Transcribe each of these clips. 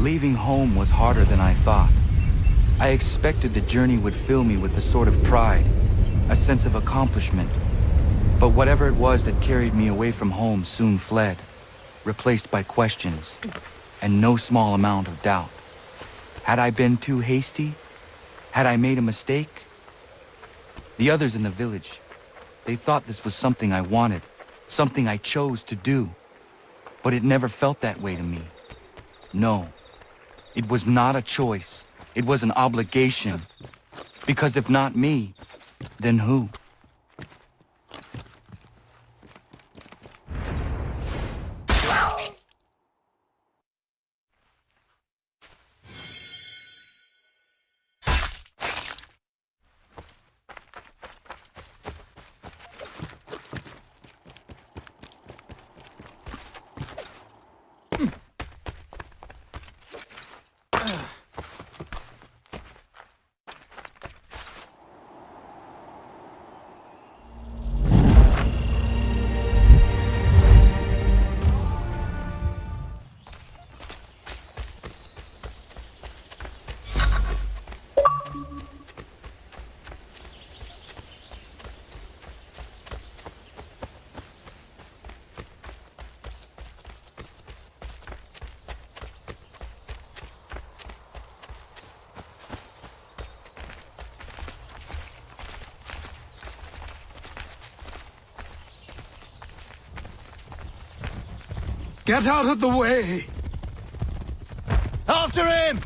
Leaving home was harder than I thought. I expected the journey would fill me with a sort of pride, a sense of accomplishment. But whatever it was that carried me away from home soon fled, replaced by questions, and no small amount of doubt. Had I been too hasty? Had I made a mistake? The others in the village, they thought this was something I wanted, something I chose to do. But it never felt that way to me. No, it was not a choice. It was an obligation. Because if not me, then who? Get out of the way! After him!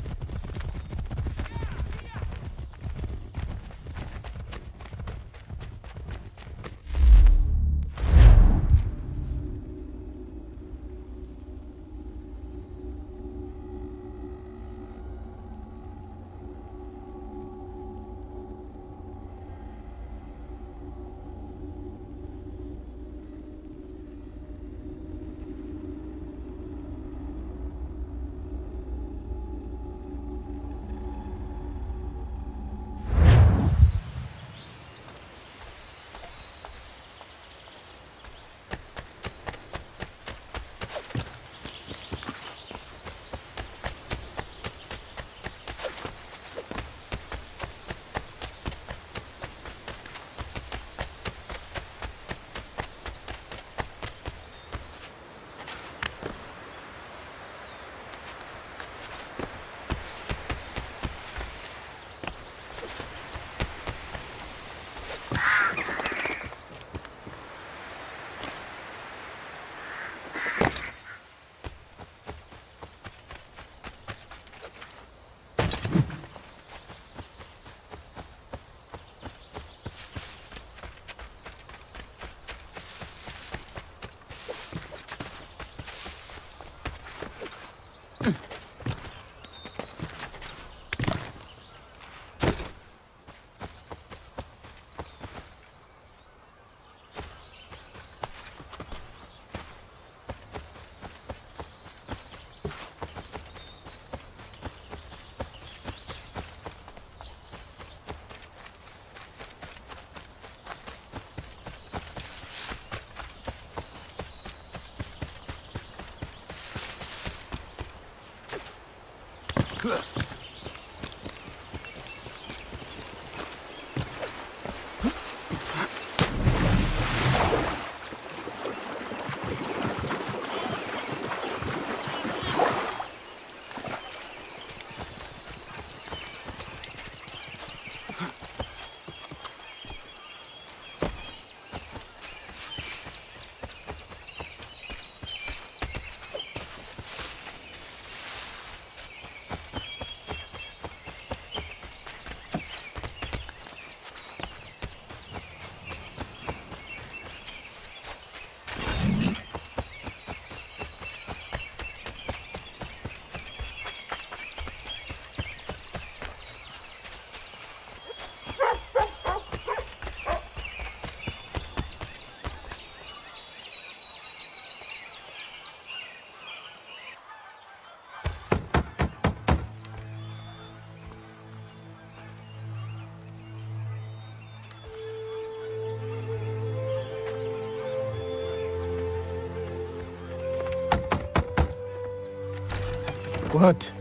What?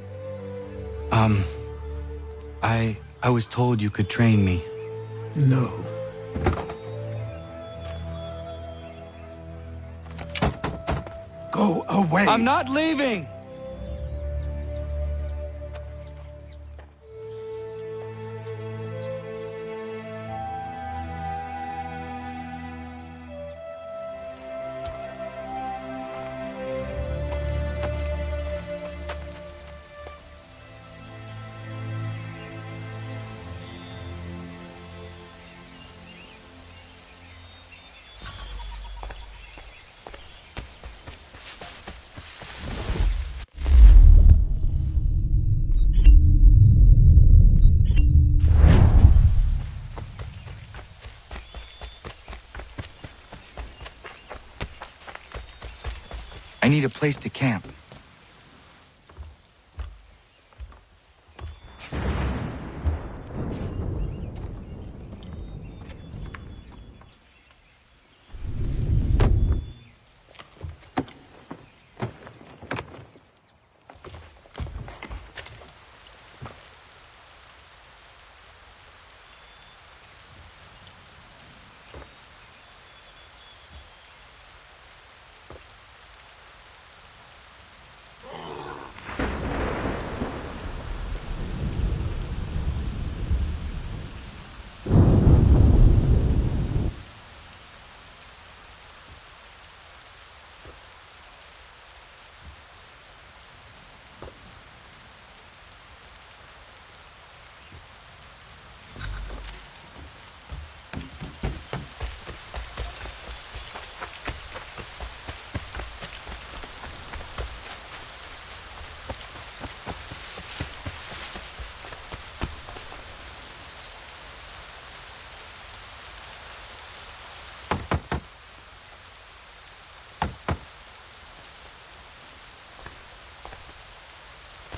I was told you could train me. No. Go away. I'm not leaving! I need a place to camp.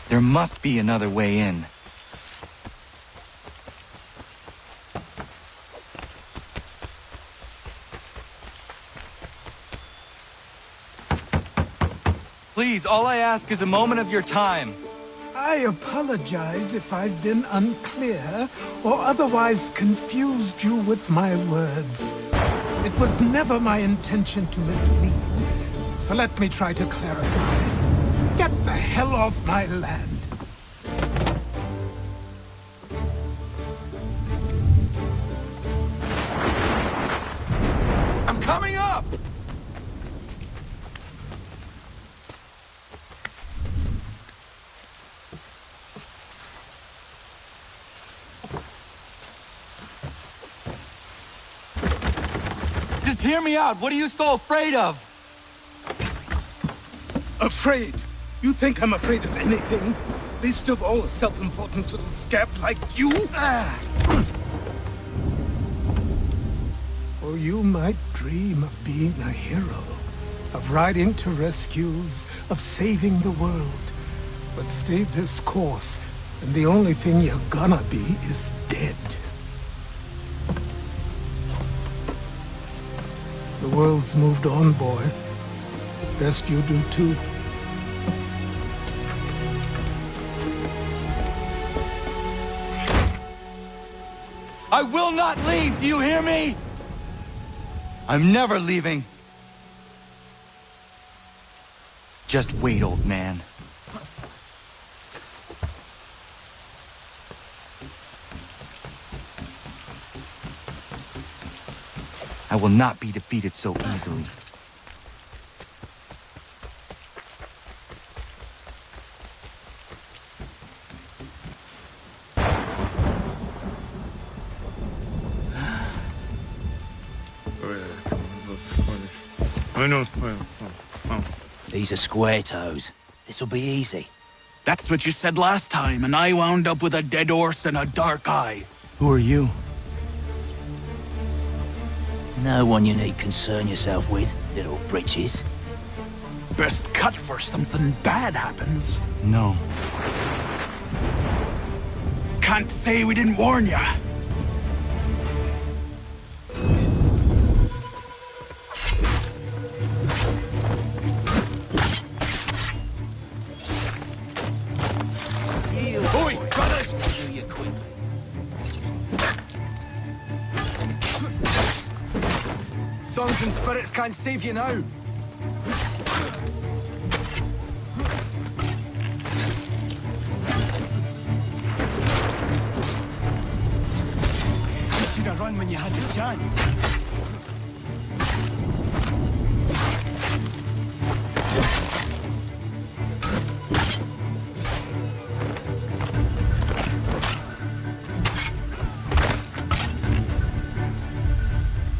There must be another way in. Please, all I ask is a moment of your time. I apologize if I've been unclear or otherwise confused you with my words. It was never my intention to mislead, so let me try to clarify. Get the hell off my land. I'm coming up! Just hear me out. What are you so afraid of? Afraid? You think I'm afraid of anything? Least of all a self-important little scab like you? Or you might dream of being a hero, of riding to rescues, of saving the world. But stay this course, and the only thing you're gonna be is dead. The world's moved on, boy. Best you do too. I will not leave, do you hear me? I'm never leaving. Just wait, old man. I will not be defeated so easily. These are square toes. This'll be easy. That's what you said last time, and I wound up with a dead horse and a dark eye. Who are you? No one you need concern yourself with, little britches. Best cut for something bad happens. No. Can't say we didn't warn ya. Oi! Songs and spirits can't save you now. You should have run when you had the chance.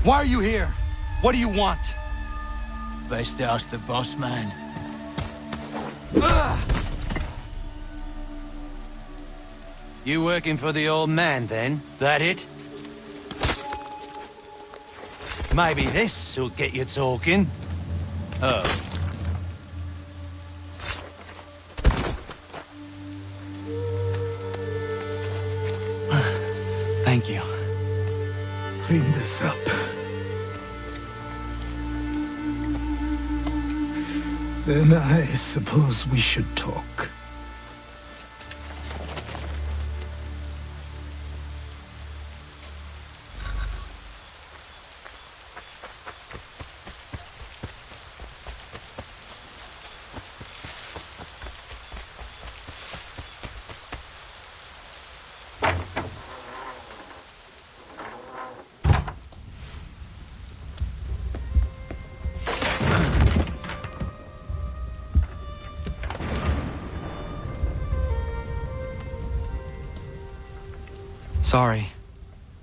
Why are you here? What do you want? Best ask the boss man. You working for the old man, then? That it? Maybe this'll get you talking. Oh. Thank you. Clean this up. Then I suppose we should talk. Sorry.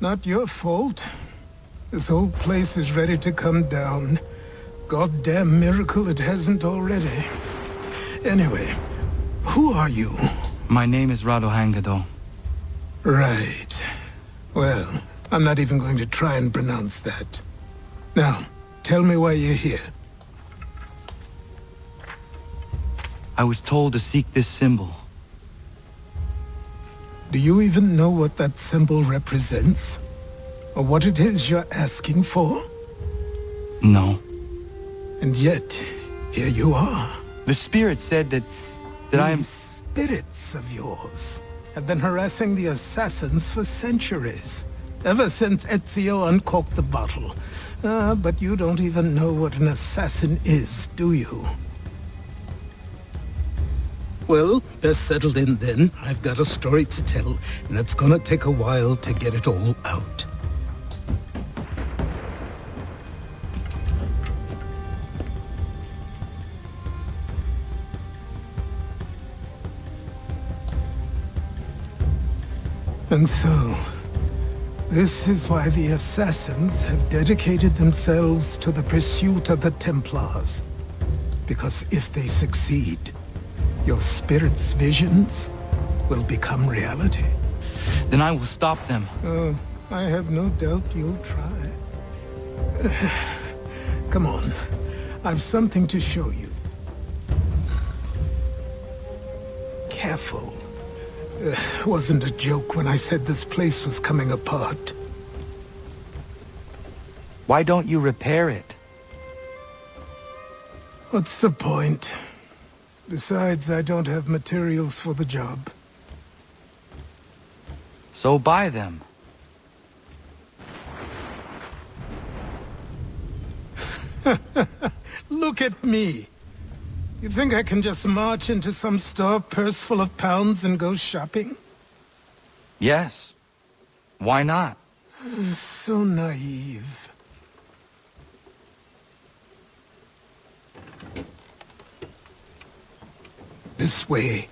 Not your fault. This whole place is ready to come down. Goddamn miracle it hasn't already. Anyway, who are you? My name is Radohangado. Right. Well, I'm not even going to try and pronounce that. Now, tell me why you're here. I was told to seek this symbol. Do you even know what that symbol represents? Or what it is you're asking for? No. And yet, here you are. The spirit said that I am... These spirits of yours have been harassing the assassins for centuries. Ever since Ezio uncorked the bottle. But you don't even know what an assassin is, do you? Well, best settled in then. I've got a story to tell, and it's gonna take a while to get it all out. And so, this is why the Assassins have dedicated themselves to the pursuit of the Templars. Because if they succeed, your spirit's visions will become reality. Then I will stop them. Oh, I have no doubt you'll try. Come on, I've something to show you. Careful. Wasn't a joke when I said this place was coming apart. Why don't you repair it? What's the point? Besides, I don't have materials for the job. So buy them. Look at me. You think I can just march into some store, purse full of pounds, and go shopping? Yes. Why not? So naive. This way.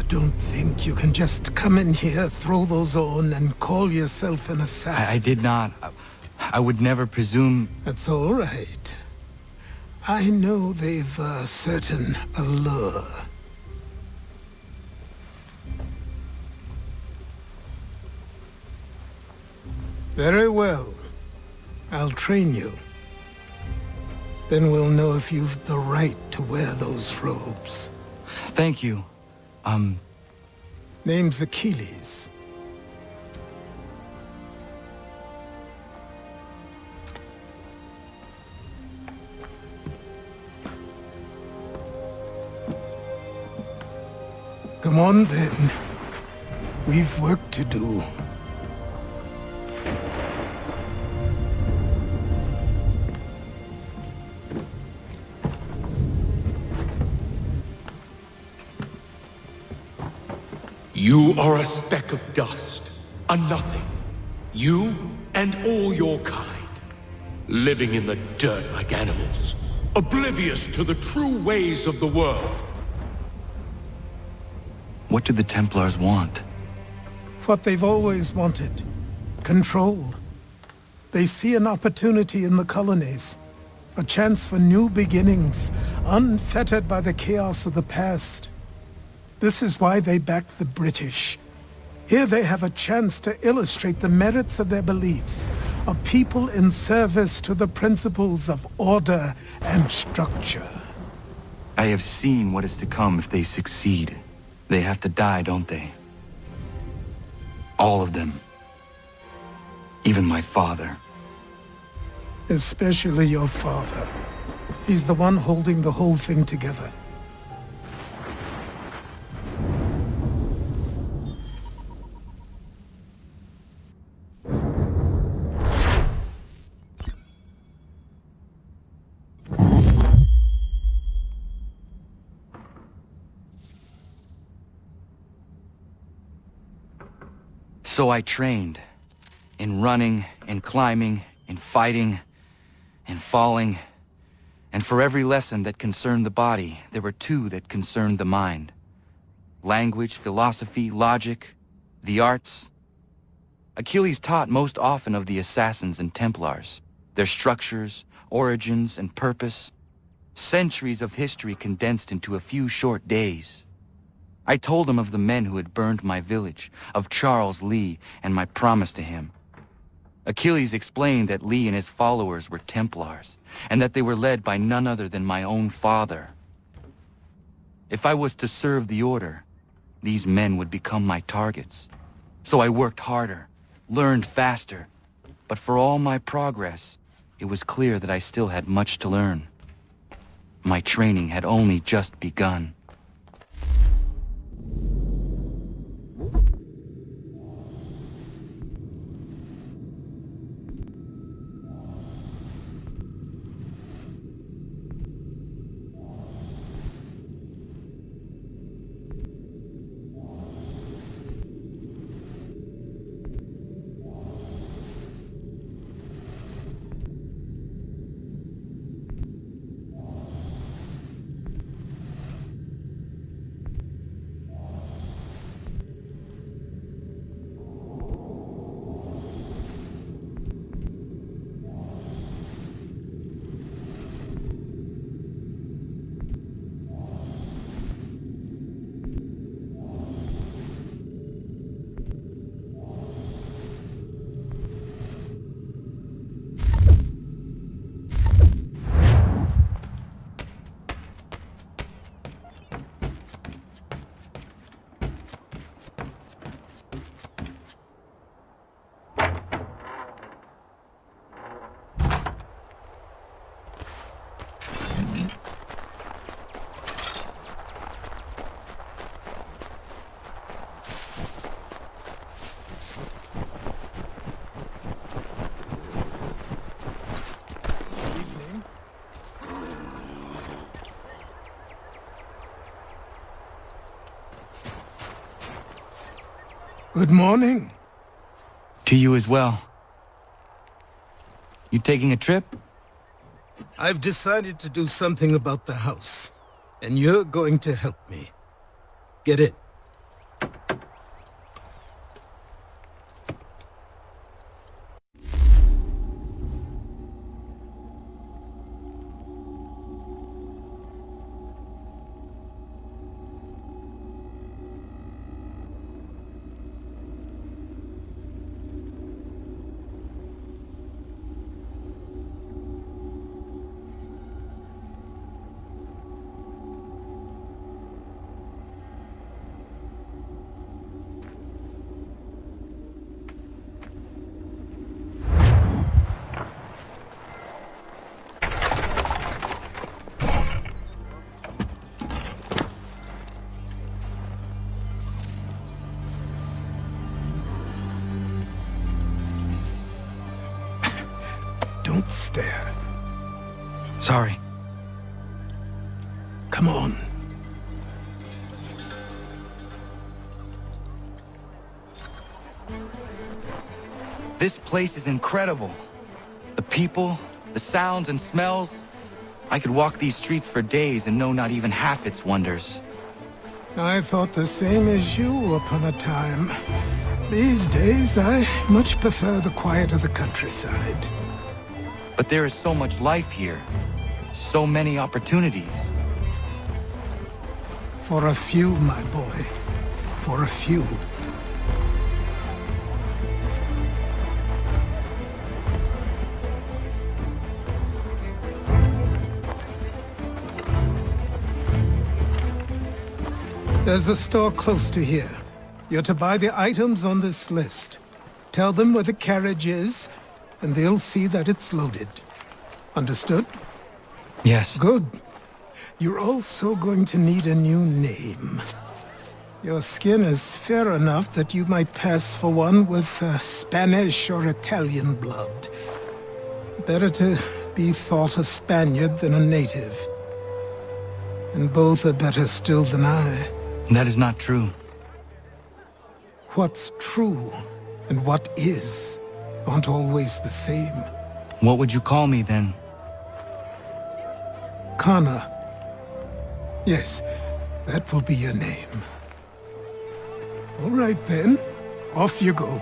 Don't think you can just come in here, throw those on, and call yourself an assassin. I did not. I would never presume... That's all right. I know they've a certain allure. Very well. I'll train you. Then we'll know if you've the right to wear those robes. Thank you. Name's Achilles. Come on, then. We've work to do. You are a speck of dust, a nothing. You and all your kind, living in the dirt like animals, oblivious to the true ways of the world. What do the Templars want? What they've always wanted. Control. They see an opportunity in the colonies. A chance for new beginnings, unfettered by the chaos of the past. This is why they backed the British. Here they have a chance to illustrate the merits of their beliefs. A people in service to the principles of order and structure. I have seen what is to come if they succeed. They have to die, don't they? All of them. Even my father. Especially your father. He's the one holding the whole thing together. So I trained. In running, in climbing, in fighting, in falling. And for every lesson that concerned the body, there were two that concerned the mind. Language, philosophy, logic, the arts. Achilles taught most often of the assassins and Templars, their structures, origins, and purpose. Centuries of history condensed into a few short days. I told him of the men who had burned my village, of Charles Lee, and my promise to him. Achilles explained that Lee and his followers were Templars, and that they were led by none other than my own father. If I was to serve the Order, these men would become my targets. So I worked harder, learned faster, but for all my progress, it was clear that I still had much to learn. My training had only just begun. Good morning. To you as well. You taking a trip? I've decided to do something about the house, and you're going to help me. Get in. Don't stare. Sorry. Come on. This place is incredible. The people, the sounds and smells. I could walk these streets for days and know not even half its wonders. I thought the same as you upon a time. These days, I much prefer the quiet of the countryside. But there is so much life here. So many opportunities. For a few, my boy. For a few. There's a store close to here. You're to buy the items on this list. Tell them where the carriage is, and they'll see that it's loaded. Understood? Yes. Good. You're also going to need a new name. Your skin is fair enough that you might pass for one with Spanish or Italian blood. Better to be thought a Spaniard than a native. And both are better still than I. That is not true. What's true and what is aren't always the same. What would you call me then? Kana. Yes, that will be your name. All right then, off you go.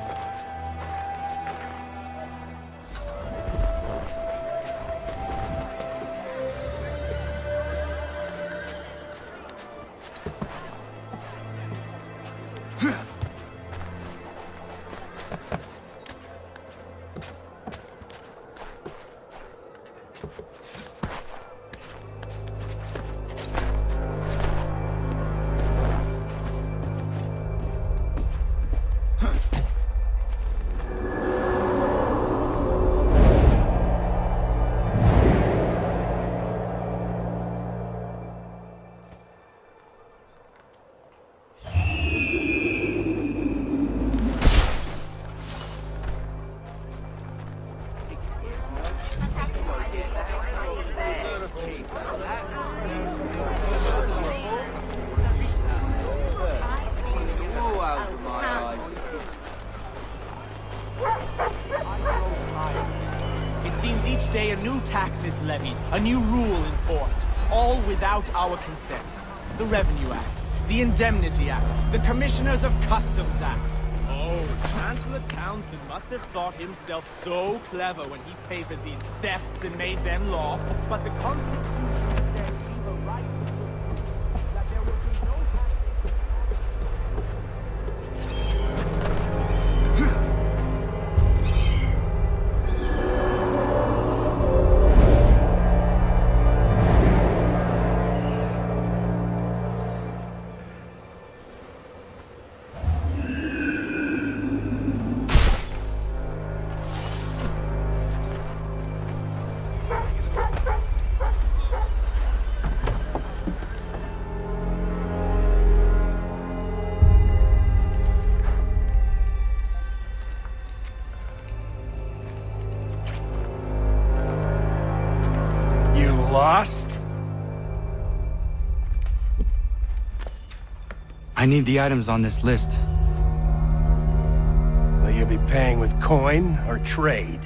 day a new tax is levied, a new rule enforced, all without our consent. The Revenue Act, the Indemnity Act, the Commissioners of Customs Act. Oh, Chancellor Townsend must have thought himself so clever when he papered these thefts and made them law, but the Constitution says we've a right that there will be no Lost? I need the items on this list. Will you be paying with coin or trade?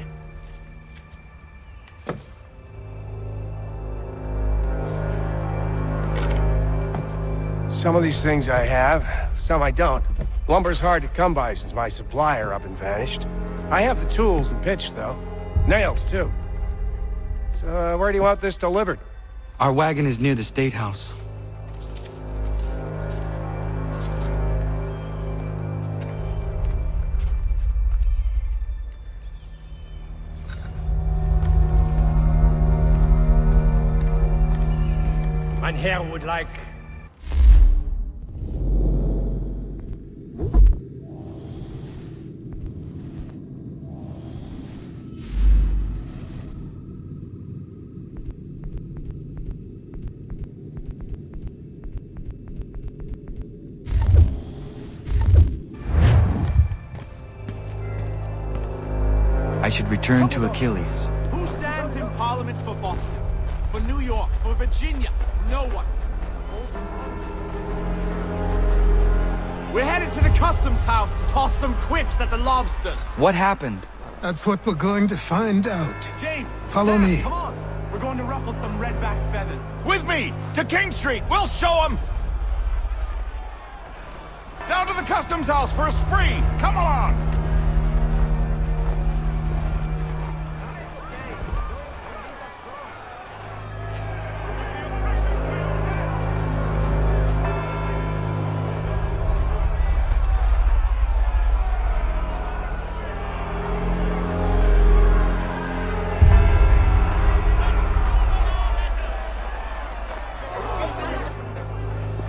Some of these things I have, some I don't. Lumber's hard to come by since my supplier up and vanished. I have the tools and pitch, though. Nails, too. So, where do you want this delivered? Our wagon is near the State House. Mein Herr would like... I should return to Achilles. Who stands for New York, for Virginia. No one. We're headed to the customs house to toss some quips at the lobsters. What happened? That's what we're going to find out. James, Follow Dad, me. Come on. We're going to ruffle some redback feathers. With me! To King Street! We'll show them! Down to the customs house for a spree! Come along!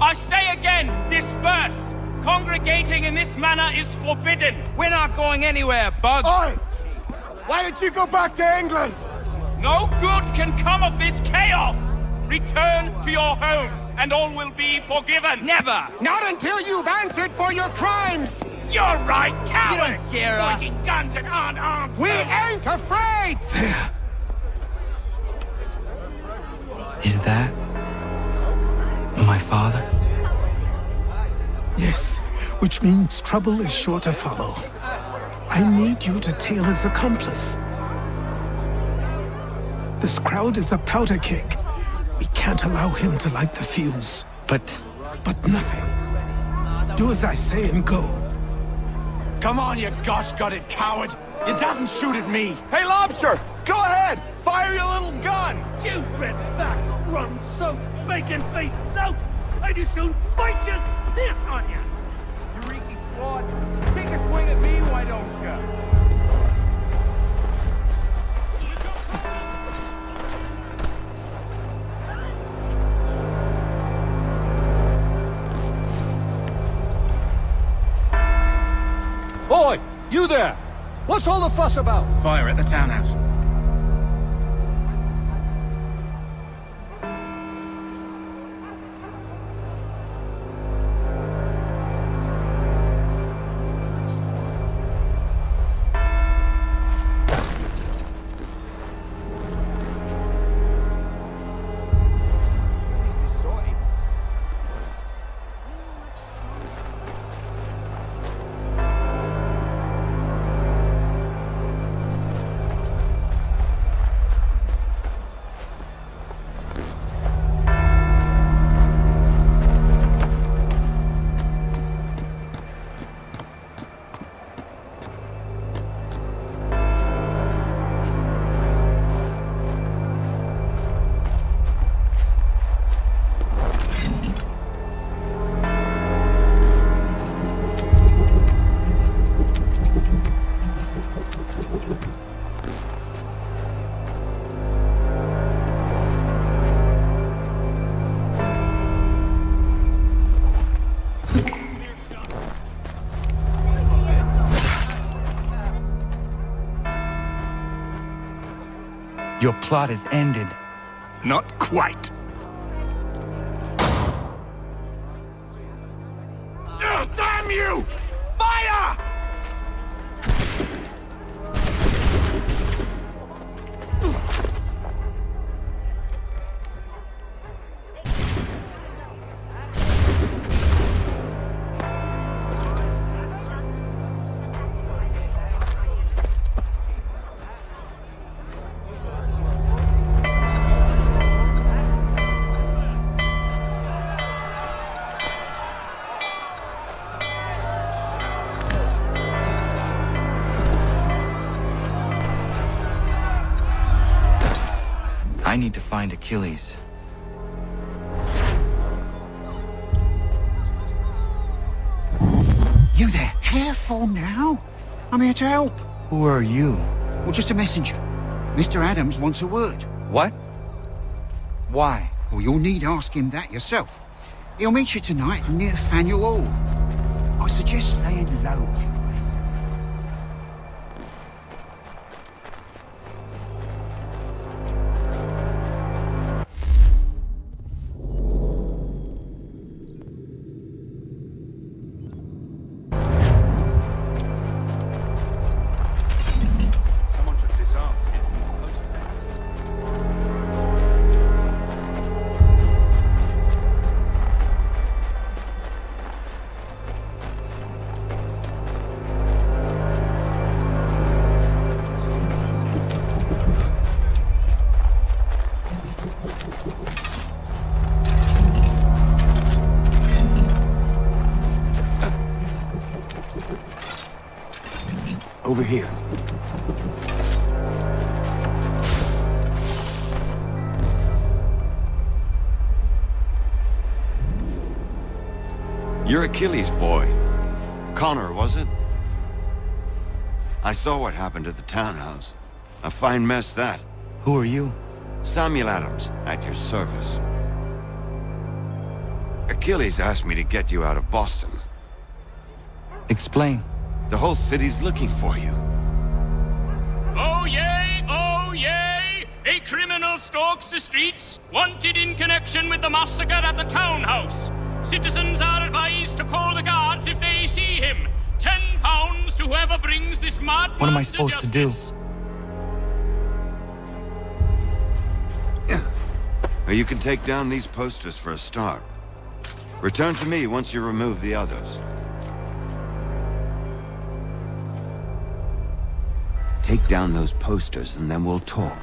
I say again, disperse! Congregating in this manner is forbidden! We're not going anywhere, Bug! Oi! Why did you go back to England? No good can come of this chaos! Return to your homes, and all will be forgiven! Never! Not until you've answered for your crimes! You're right, cowards! You don't scare us. Pointing guns at unarmed We ain't afraid! There. Is that my father? Yes, which means trouble is sure to follow. I need you to tail his accomplice. This crowd is a powder keg. We can't allow him to light the fuse. But Nothing. Do as I say and go. Come on, you gosh-gutted coward. It doesn't shoot at me. Hey, Lobster! Go ahead! Fire your little gun! You red back, rum soaked, bacon faced lout! I'd as soon fight just this on you! You reeking fraud! Take a swing at me, why don't you? Boy, you there! What's all the fuss about? Fire at the townhouse. your plot is ended. Not quite. Damn you! Fire! I need to find Achilles. You there? Careful now. I'm here to help. Who are you? Well, just a messenger. Mr. Adams wants a word. What? Why? Well, you'll need ask him that yourself. He'll meet you tonight near Faneuil Hall. I suggest laying low. Over here. You're Achilles' boy. Connor, was it? I saw what happened at the townhouse. A fine mess, that. Who are you? Samuel Adams, at your service. Achilles asked me to get you out of Boston. Explain. The whole city's looking for you. Oh yay! Oh yay! A criminal stalks the streets, wanted in connection with the massacre at the townhouse. Citizens are advised to call the guards if they see him. £10 to whoever brings this madman. What am I supposed to do? Or you can take down these posters for a start. Return to me once you remove the others. Take down those posters and then we'll talk.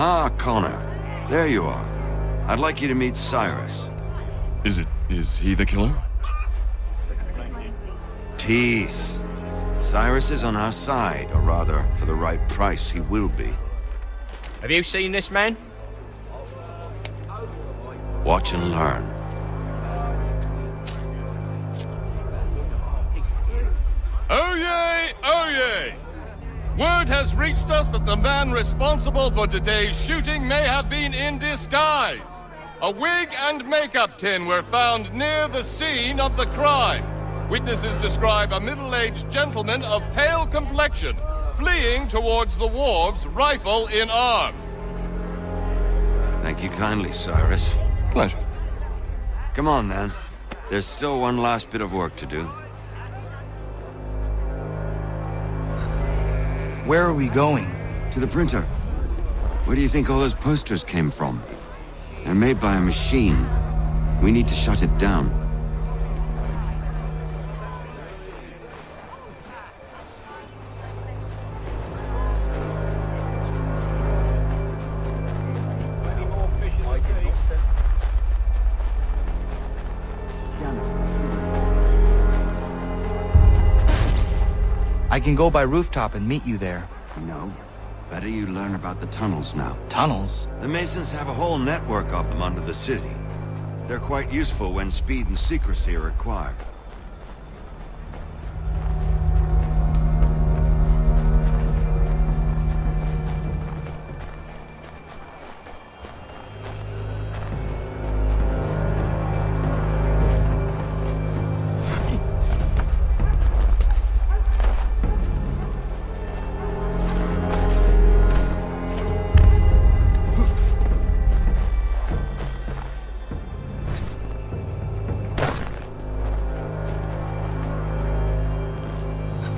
Ah, Connor. There you are. I'd like you to meet Cyrus. Is he the killer? Peace. Cyrus is on our side, or rather, for the right price, he will be. Have you seen this man? Watch and learn. Oh yay! Oh yay! Word has reached us that the man responsible for today's shooting may have been in disguise. A wig and makeup tin were found near the scene of the crime. Witnesses describe a middle-aged gentleman of pale complexion fleeing towards the wharves, rifle in arm. Thank you kindly, Cyrus. Pleasure. Come on, then. There's still one last bit of work to do. Where are we going? To the printer. Where do you think all those posters came from? They're made by a machine. We need to shut it down. I can go by rooftop and meet you there. No. Better you learn about the tunnels now. Tunnels? The Masons have a whole network of them under the city. They're quite useful when speed and secrecy are required.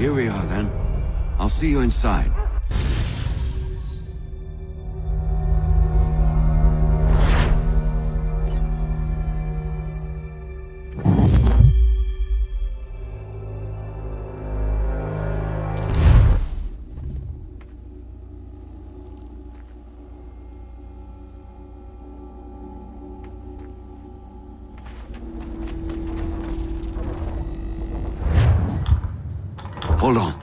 Here we are, then. I'll see you inside. Hold on.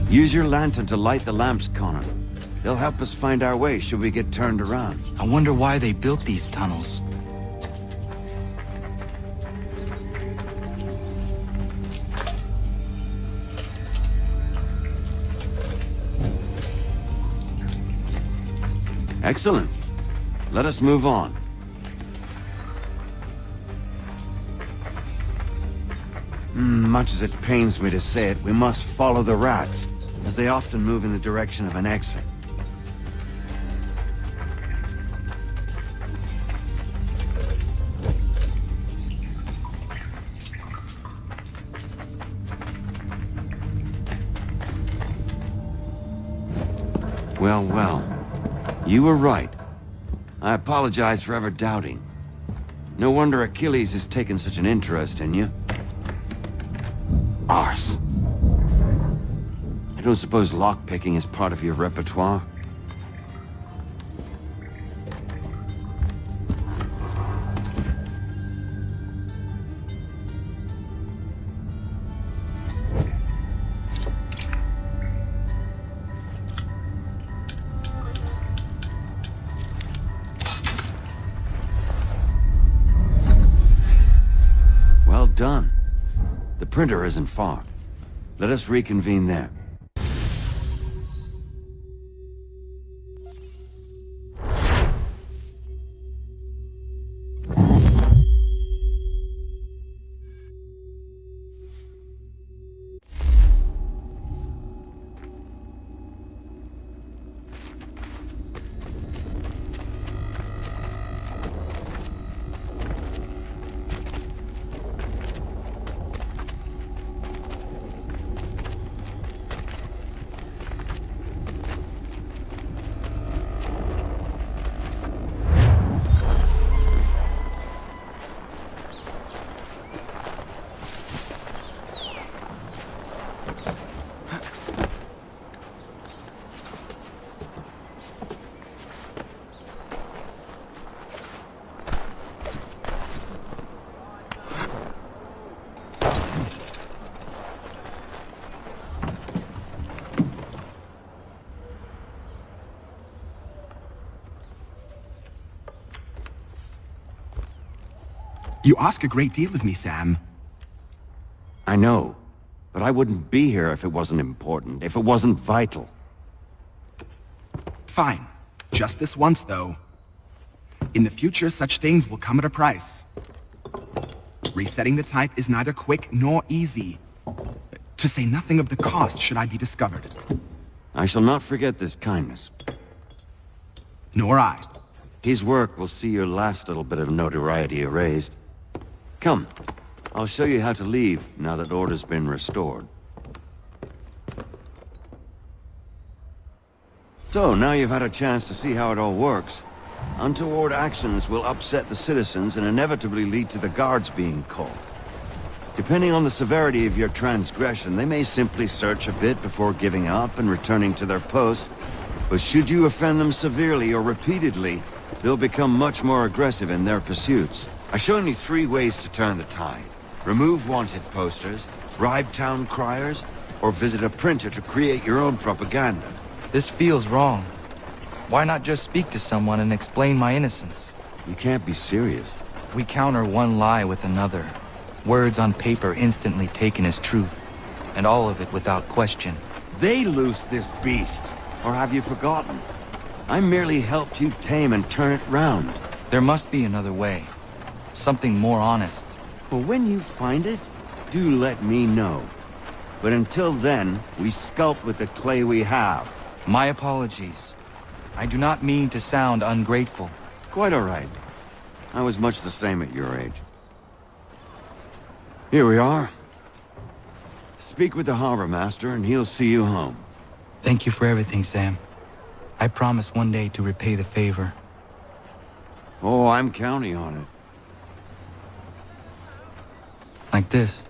Use your lantern to light the lamps, Connor. They'll help us find our way should we get turned around. I wonder why they built these tunnels. Excellent. Let us move on. Much as it pains me to say it, we must follow the rats, as they often move in the direction of an exit. Well, well. You were right. I apologize for ever doubting. No wonder Achilles has taken such an interest in you. Arse. I don't suppose lockpicking is part of your repertoire? Well done. The printer isn't far. Let us reconvene there. You ask a great deal of me, Sam. I know, but I wouldn't be here if it wasn't important, if it wasn't vital. Fine. Just this once, though. In the future, such things will come at a price. Resetting the type is neither quick nor easy. To say nothing of the cost should I be discovered. I shall not forget this kindness. Nor I. His work will see your last little bit of notoriety erased. Come, I'll show you how to leave now that order's been restored. So, now you've had a chance to see how it all works. Untoward actions will upset the citizens and inevitably lead to the guards being called. Depending on the severity of your transgression, they may simply search a bit before giving up and returning to their posts. But should you offend them severely or repeatedly, they'll become much more aggressive in their pursuits. I've shown you 3 ways to turn the tide. Remove wanted posters, bribe town criers, or visit a printer to create your own propaganda. This feels wrong. Why not just speak to someone and explain my innocence? You can't be serious. We counter one lie with another. Words on paper instantly taken as truth. And all of it without question. They loose this beast. Or have you forgotten? I merely helped you tame and turn it round. There must be another way. Something more honest. Well, when you find it, do let me know. But until then, we sculpt with the clay we have. My apologies. I do not mean to sound ungrateful. Quite all right. I was much the same at your age. Here we are. Speak with the harbor master and he'll see you home. Thank you for everything, Sam. I promise one day to repay the favor. Oh, I'm counting on it. Like this.